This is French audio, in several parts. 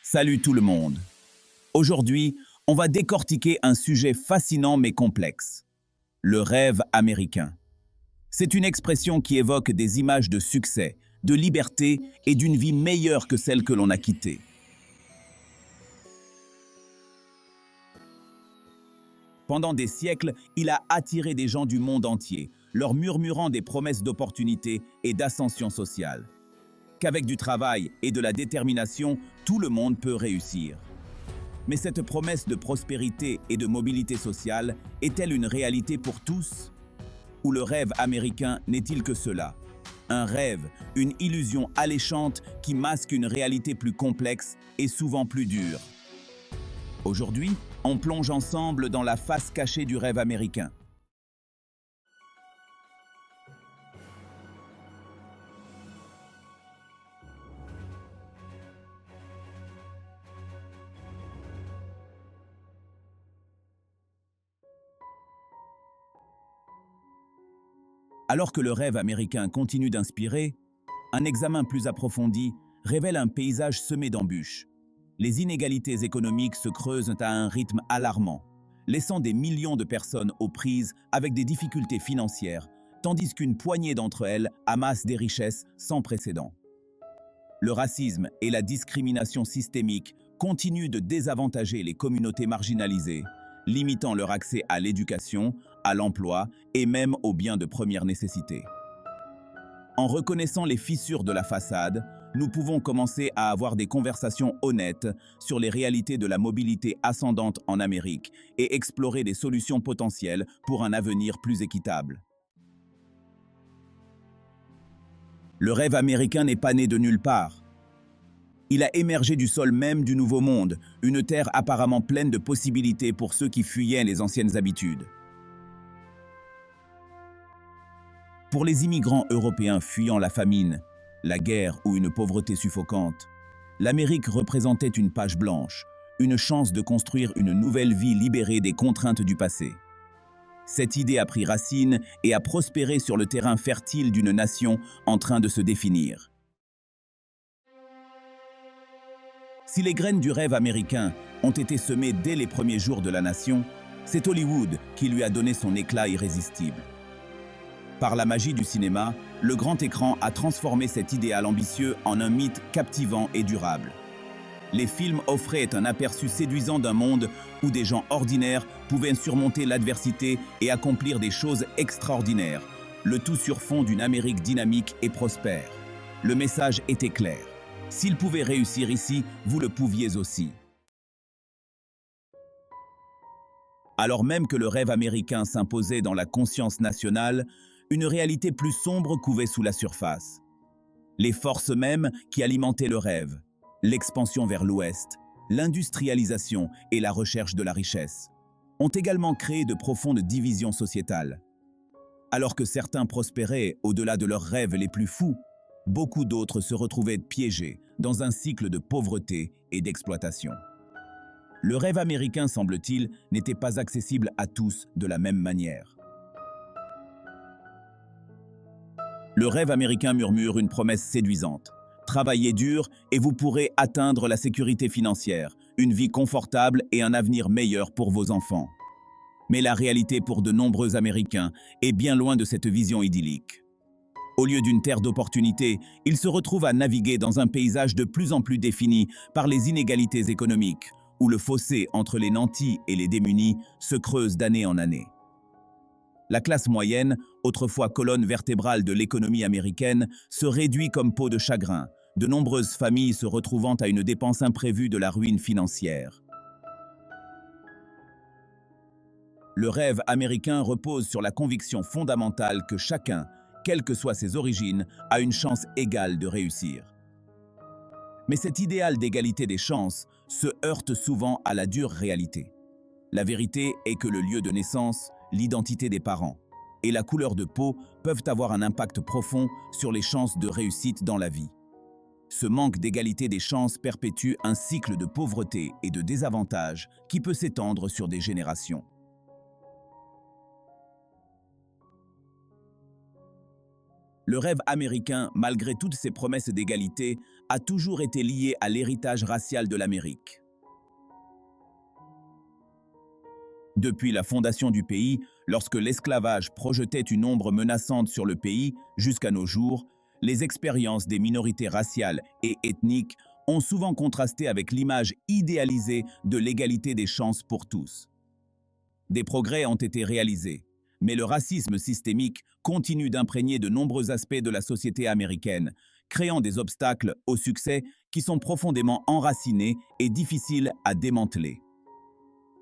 Salut tout le monde. Aujourd'hui, on va décortiquer un sujet fascinant mais complexe. Le rêve américain. C'est une expression qui évoque des images de succès, de liberté et d'une vie meilleure que celle que l'on a quittée. Pendant des siècles, il a attiré des gens du monde entier, leur murmurant des promesses d'opportunités et d'ascension sociale. Qu'avec du travail et de la détermination, tout le monde peut réussir. Mais cette promesse de prospérité et de mobilité sociale est-elle une réalité pour tous? Ou le rêve américain n'est-il que cela? Un rêve, une illusion alléchante qui masque une réalité plus complexe et souvent plus dure. Aujourd'hui, on plonge ensemble dans la face cachée du rêve américain. Alors que le rêve américain continue d'inspirer, un examen plus approfondi révèle un paysage semé d'embûches. Les inégalités économiques se creusent à un rythme alarmant, laissant des millions de personnes aux prises avec des difficultés financières, tandis qu'une poignée d'entre elles amassent des richesses sans précédent. Le racisme et la discrimination systémique continuent de désavantager les communautés marginalisées, limitant leur accès à l'éducation, à l'emploi et même aux biens de première nécessité. En reconnaissant les fissures de la façade, nous pouvons commencer à avoir des conversations honnêtes sur les réalités de la mobilité ascendante en Amérique et explorer des solutions potentielles pour un avenir plus équitable. Le rêve américain n'est pas né de nulle part. Il a émergé du sol même du Nouveau Monde, une terre apparemment pleine de possibilités pour ceux qui fuyaient les anciennes habitudes. Pour les immigrants européens fuyant la famine, la guerre ou une pauvreté suffocante, l'Amérique représentait une page blanche, une chance de construire une nouvelle vie libérée des contraintes du passé. Cette idée a pris racine et a prospéré sur le terrain fertile d'une nation en train de se définir. Si les graines du rêve américain ont été semées dès les premiers jours de la nation, c'est Hollywood qui lui a donné son éclat irrésistible. Par la magie du cinéma, le grand écran a transformé cet idéal ambitieux en un mythe captivant et durable. Les films offraient un aperçu séduisant d'un monde où des gens ordinaires pouvaient surmonter l'adversité et accomplir des choses extraordinaires, le tout sur fond d'une Amérique dynamique et prospère. Le message était clair. S'ils pouvaient réussir ici, vous le pouviez aussi. Alors même que le rêve américain s'imposait dans la conscience nationale, une réalité plus sombre couvait sous la surface. Les forces mêmes qui alimentaient le rêve, l'expansion vers l'Ouest, l'industrialisation et la recherche de la richesse, ont également créé de profondes divisions sociétales. Alors que certains prospéraient au-delà de leurs rêves les plus fous, beaucoup d'autres se retrouvaient piégés dans un cycle de pauvreté et d'exploitation. Le rêve américain, semble-t-il, n'était pas accessible à tous de la même manière. Le rêve américain murmure une promesse séduisante. Travaillez dur et vous pourrez atteindre la sécurité financière, une vie confortable et un avenir meilleur pour vos enfants. Mais la réalité pour de nombreux Américains est bien loin de cette vision idyllique. Au lieu d'une terre d'opportunités, ils se retrouvent à naviguer dans un paysage de plus en plus défini par les inégalités économiques, où le fossé entre les nantis et les démunis se creuse d'année en année. La classe moyenne, autrefois colonne vertébrale de l'économie américaine, se réduit comme peau de chagrin, de nombreuses familles se retrouvant à une dépense imprévue de la ruine financière. Le rêve américain repose sur la conviction fondamentale que chacun, quelles que soient ses origines, a une chance égale de réussir. Mais cet idéal d'égalité des chances se heurte souvent à la dure réalité. La vérité est que le lieu de naissance, l'identité des parents et la couleur de peau peuvent avoir un impact profond sur les chances de réussite dans la vie. Ce manque d'égalité des chances perpétue un cycle de pauvreté et de désavantage qui peut s'étendre sur des générations. Le rêve américain, malgré toutes ses promesses d'égalité, a toujours été lié à l'héritage racial de l'Amérique. Depuis la fondation du pays, lorsque l'esclavage projetait une ombre menaçante sur le pays, jusqu'à nos jours, les expériences des minorités raciales et ethniques ont souvent contrasté avec l'image idéalisée de l'égalité des chances pour tous. Des progrès ont été réalisés, mais le racisme systémique continue d'imprégner de nombreux aspects de la société américaine, créant des obstacles au succès qui sont profondément enracinés et difficiles à démanteler.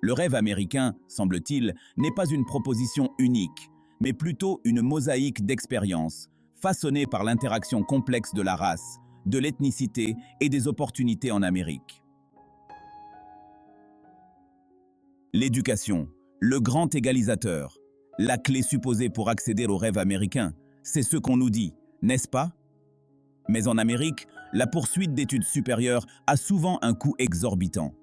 Le rêve américain, semble-t-il, n'est pas une proposition unique, mais plutôt une mosaïque d'expériences, façonnée par l'interaction complexe de la race, de l'ethnicité et des opportunités en Amérique. L'éducation, le grand égalisateur, la clé supposée pour accéder au rêve américain, c'est ce qu'on nous dit, n'est-ce pas? Mais en Amérique, la poursuite d'études supérieures a souvent un coût exorbitant.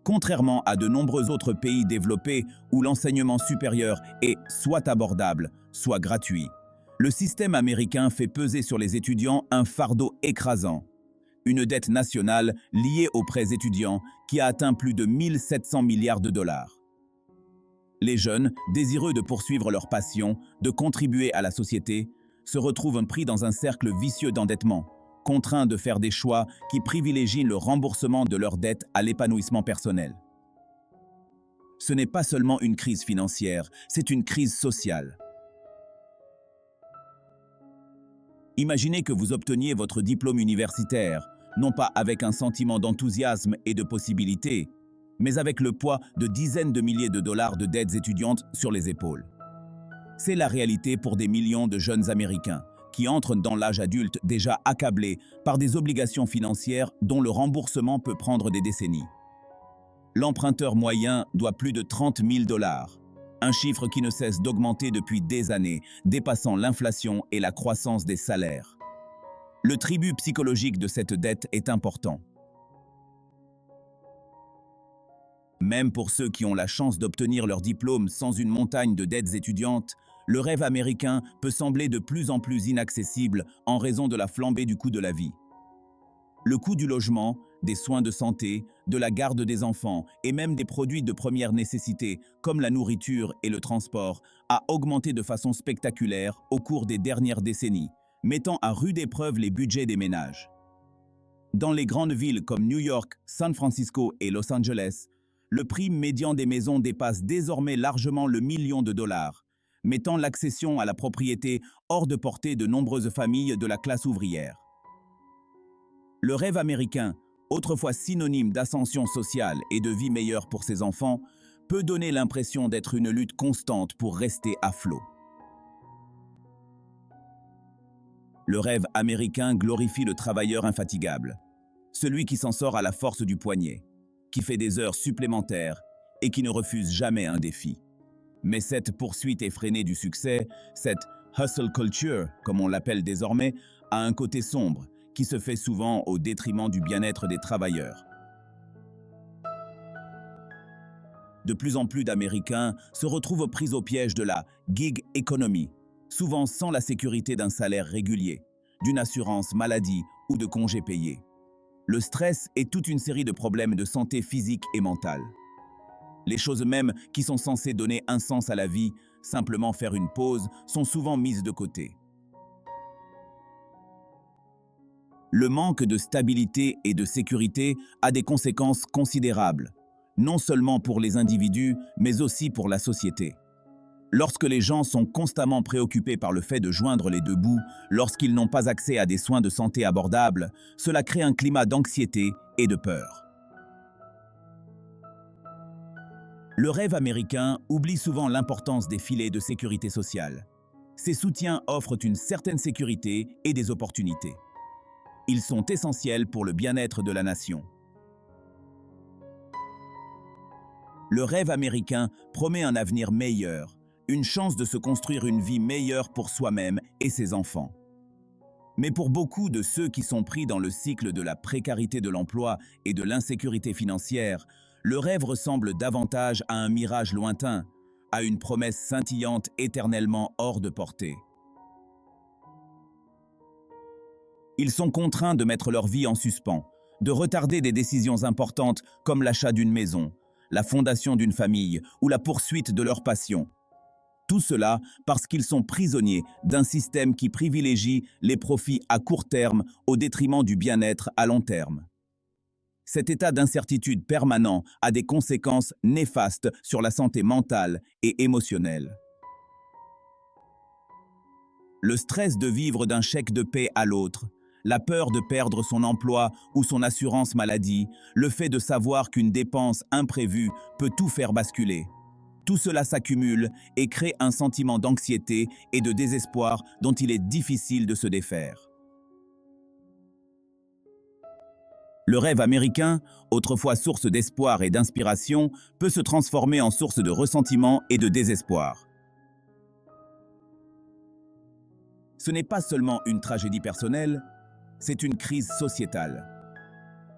Contrairement à de nombreux autres pays développés où l'enseignement supérieur est soit abordable, soit gratuit, le système américain fait peser sur les étudiants un fardeau écrasant. Une dette nationale liée aux prêts étudiants qui a atteint plus de 1700 milliards de dollars. Les jeunes, désireux de poursuivre leur passion, de contribuer à la société, se retrouvent pris dans un cercle vicieux d'endettement, contraints de faire des choix qui privilégient le remboursement de leurs dettes à l'épanouissement personnel. Ce n'est pas seulement une crise financière, c'est une crise sociale. Imaginez que vous obteniez votre diplôme universitaire, non pas avec un sentiment d'enthousiasme et de possibilité, mais avec le poids de dizaines de milliers de dollars de dettes étudiantes sur les épaules. C'est la réalité pour des millions de jeunes Américains qui entrent dans l'âge adulte déjà accablés par des obligations financières dont le remboursement peut prendre des décennies. L'emprunteur moyen doit plus de 30 000 dollars, un chiffre qui ne cesse d'augmenter depuis des années, dépassant l'inflation et la croissance des salaires. Le tribut psychologique de cette dette est important. Même pour ceux qui ont la chance d'obtenir leur diplôme sans une montagne de dettes étudiantes, le rêve américain peut sembler de plus en plus inaccessible en raison de la flambée du coût de la vie. Le coût du logement, des soins de santé, de la garde des enfants et même des produits de première nécessité comme la nourriture et le transport a augmenté de façon spectaculaire au cours des dernières décennies, mettant à rude épreuve les budgets des ménages. Dans les grandes villes comme New York, San Francisco et Los Angeles, le prix médian des maisons dépasse désormais largement le million de dollars, mettant l'accession à la propriété hors de portée de nombreuses familles de la classe ouvrière. Le rêve américain, autrefois synonyme d'ascension sociale et de vie meilleure pour ses enfants, peut donner l'impression d'être une lutte constante pour rester à flot. Le rêve américain glorifie le travailleur infatigable, celui qui s'en sort à la force du poignet, qui fait des heures supplémentaires et qui ne refuse jamais un défi. Mais cette poursuite effrénée du succès, cette hustle culture, comme on l'appelle désormais, a un côté sombre qui se fait souvent au détriment du bien-être des travailleurs. De plus en plus d'Américains se retrouvent pris au piège de la gig economy, souvent sans la sécurité d'un salaire régulier, d'une assurance maladie ou de congés payés. Le stress est toute une série de problèmes de santé physique et mentale. Les choses mêmes qui sont censées donner un sens à la vie, simplement faire une pause, sont souvent mises de côté. Le manque de stabilité et de sécurité a des conséquences considérables, non seulement pour les individus, mais aussi pour la société. Lorsque les gens sont constamment préoccupés par le fait de joindre les deux bouts, lorsqu'ils n'ont pas accès à des soins de santé abordables, cela crée un climat d'anxiété et de peur. Le rêve américain oublie souvent l'importance des filets de sécurité sociale. Ces soutiens offrent une certaine sécurité et des opportunités. Ils sont essentiels pour le bien-être de la nation. Le rêve américain promet un avenir meilleur, une chance de se construire une vie meilleure pour soi-même et ses enfants. Mais pour beaucoup de ceux qui sont pris dans le cycle de la précarité de l'emploi et de l'insécurité financière, le rêve ressemble davantage à un mirage lointain, à une promesse scintillante éternellement hors de portée. Ils sont contraints de mettre leur vie en suspens, de retarder des décisions importantes comme l'achat d'une maison, la fondation d'une famille ou la poursuite de leur passion. Tout cela parce qu'ils sont prisonniers d'un système qui privilégie les profits à court terme au détriment du bien-être à long terme. Cet état d'incertitude permanent a des conséquences néfastes sur la santé mentale et émotionnelle. Le stress de vivre d'un chèque de paie à l'autre, la peur de perdre son emploi ou son assurance maladie, le fait de savoir qu'une dépense imprévue peut tout faire basculer. Tout cela s'accumule et crée un sentiment d'anxiété et de désespoir dont il est difficile de se défaire. Le rêve américain, autrefois source d'espoir et d'inspiration, peut se transformer en source de ressentiment et de désespoir. Ce n'est pas seulement une tragédie personnelle, c'est une crise sociétale.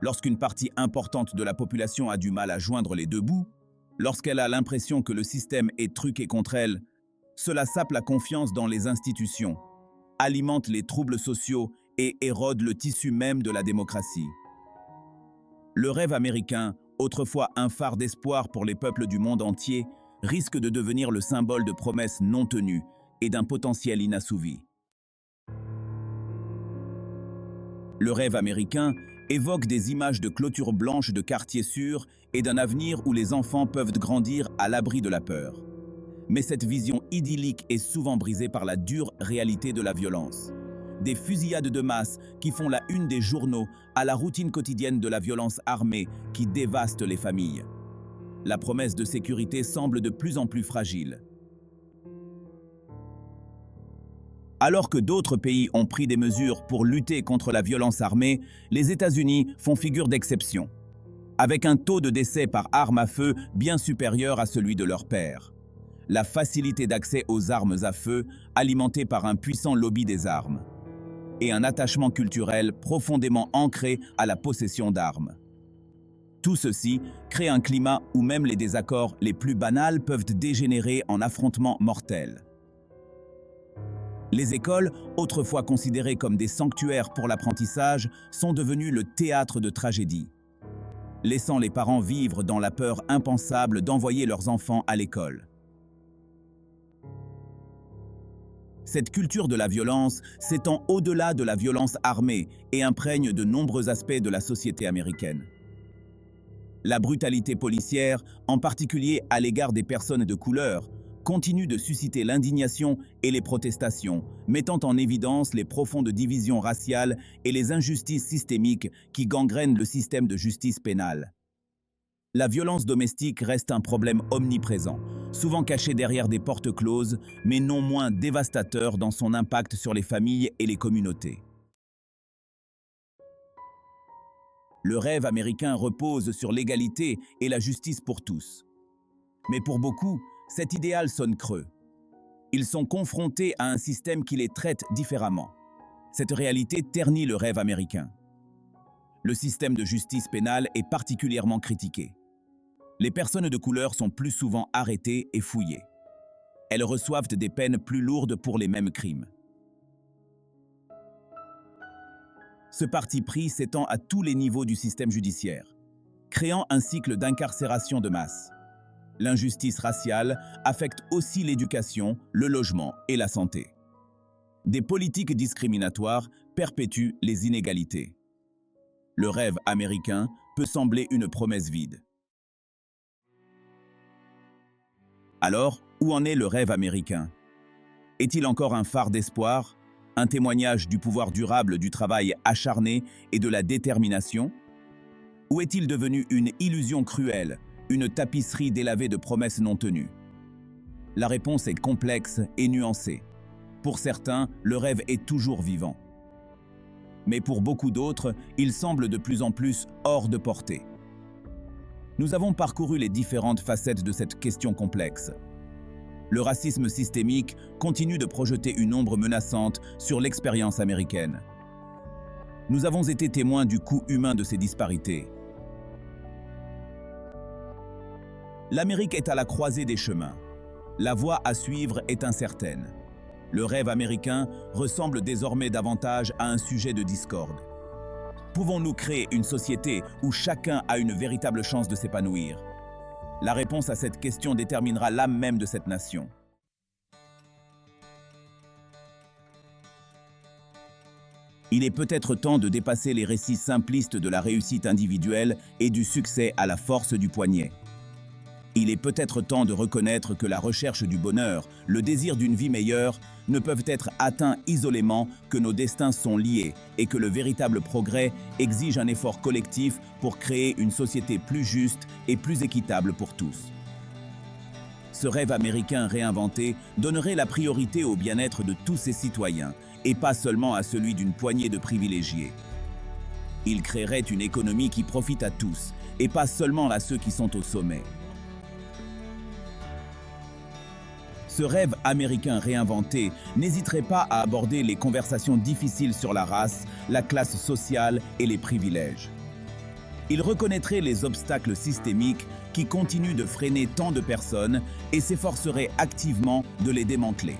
Lorsqu'une partie importante de la population a du mal à joindre les deux bouts, lorsqu'elle a l'impression que le système est truqué contre elle, cela sape la confiance dans les institutions, alimente les troubles sociaux et érode le tissu même de la démocratie. Le rêve américain, autrefois un phare d'espoir pour les peuples du monde entier, risque de devenir le symbole de promesses non tenues et d'un potentiel inassouvi. Le rêve américain évoque des images de clôtures blanches de quartiers sûrs et d'un avenir où les enfants peuvent grandir à l'abri de la peur. Mais cette vision idyllique est souvent brisée par la dure réalité de la violence. Des fusillades de masse qui font la une des journaux à la routine quotidienne de la violence armée qui dévaste les familles. La promesse de sécurité semble de plus en plus fragile. Alors que d'autres pays ont pris des mesures pour lutter contre la violence armée, les États-Unis font figure d'exception, avec un taux de décès par arme à feu bien supérieur à celui de leurs pairs. La facilité d'accès aux armes à feu, alimentée par un puissant lobby des armes, et un attachement culturel profondément ancré à la possession d'armes. Tout ceci crée un climat où même les désaccords les plus banals peuvent dégénérer en affrontements mortels. Les écoles, autrefois considérées comme des sanctuaires pour l'apprentissage, sont devenues le théâtre de tragédies, laissant les parents vivre dans la peur impensable d'envoyer leurs enfants à l'école. Cette culture de la violence s'étend au-delà de la violence armée et imprègne de nombreux aspects de la société américaine. La brutalité policière, en particulier à l'égard des personnes de couleur, continue de susciter l'indignation et les protestations, mettant en évidence les profondes divisions raciales et les injustices systémiques qui gangrènent le système de justice pénale. La violence domestique reste un problème omniprésent, souvent caché derrière des portes closes, mais non moins dévastateur dans son impact sur les familles et les communautés. Le rêve américain repose sur l'égalité et la justice pour tous. Mais pour beaucoup, cet idéal sonne creux. Ils sont confrontés à un système qui les traite différemment. Cette réalité ternit le rêve américain. Le système de justice pénale est particulièrement critiqué. Les personnes de couleur sont plus souvent arrêtées et fouillées. Elles reçoivent des peines plus lourdes pour les mêmes crimes. Ce parti pris s'étend à tous les niveaux du système judiciaire, créant un cycle d'incarcération de masse. L'injustice raciale affecte aussi l'éducation, le logement et la santé. Des politiques discriminatoires perpétuent les inégalités. Le rêve américain peut sembler une promesse vide. Alors, où en est le rêve américain? Est-il encore un phare d'espoir, un témoignage du pouvoir durable du travail acharné et de la détermination? Ou est-il devenu une illusion cruelle, une tapisserie délavée de promesses non tenues? La réponse est complexe et nuancée. Pour certains, le rêve est toujours vivant. Mais pour beaucoup d'autres, il semble de plus en plus hors de portée. Nous avons parcouru les différentes facettes de cette question complexe. Le racisme systémique continue de projeter une ombre menaçante sur l'expérience américaine. Nous avons été témoins du coût humain de ces disparités. L'Amérique est à la croisée des chemins. La voie à suivre est incertaine. Le rêve américain ressemble désormais davantage à un sujet de discorde. Pouvons-nous créer une société où chacun a une véritable chance de s'épanouir? La réponse à cette question déterminera l'âme même de cette nation. Il est peut-être temps de dépasser les récits simplistes de la réussite individuelle et du succès à la force du poignet. Il est peut-être temps de reconnaître que la recherche du bonheur, le désir d'une vie meilleure, ne peuvent être atteints isolément, que nos destins sont liés et que le véritable progrès exige un effort collectif pour créer une société plus juste et plus équitable pour tous. Ce rêve américain réinventé donnerait la priorité au bien-être de tous ses citoyens et pas seulement à celui d'une poignée de privilégiés. Il créerait une économie qui profite à tous et pas seulement à ceux qui sont au sommet. Ce rêve américain réinventé n'hésiterait pas à aborder les conversations difficiles sur la race, la classe sociale et les privilèges. Il reconnaîtrait les obstacles systémiques qui continuent de freiner tant de personnes et s'efforcerait activement de les démanteler.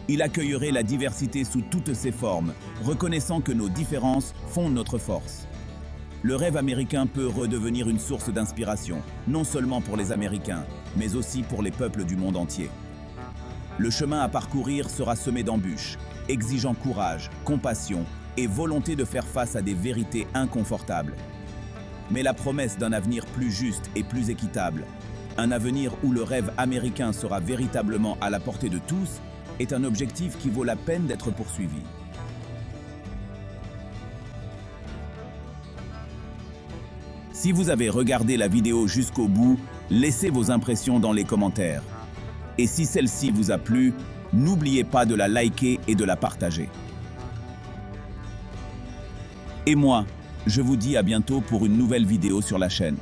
Il accueillerait la diversité sous toutes ses formes, reconnaissant que nos différences font notre force. Le rêve américain peut redevenir une source d'inspiration, non seulement pour les Américains, mais aussi pour les peuples du monde entier. Le chemin à parcourir sera semé d'embûches, exigeant courage, compassion et volonté de faire face à des vérités inconfortables. Mais la promesse d'un avenir plus juste et plus équitable, un avenir où le rêve américain sera véritablement à la portée de tous, est un objectif qui vaut la peine d'être poursuivi. Si vous avez regardé la vidéo jusqu'au bout, laissez vos impressions dans les commentaires. Et si celle-ci vous a plu, n'oubliez pas de la liker et de la partager. Et moi, je vous dis à bientôt pour une nouvelle vidéo sur la chaîne.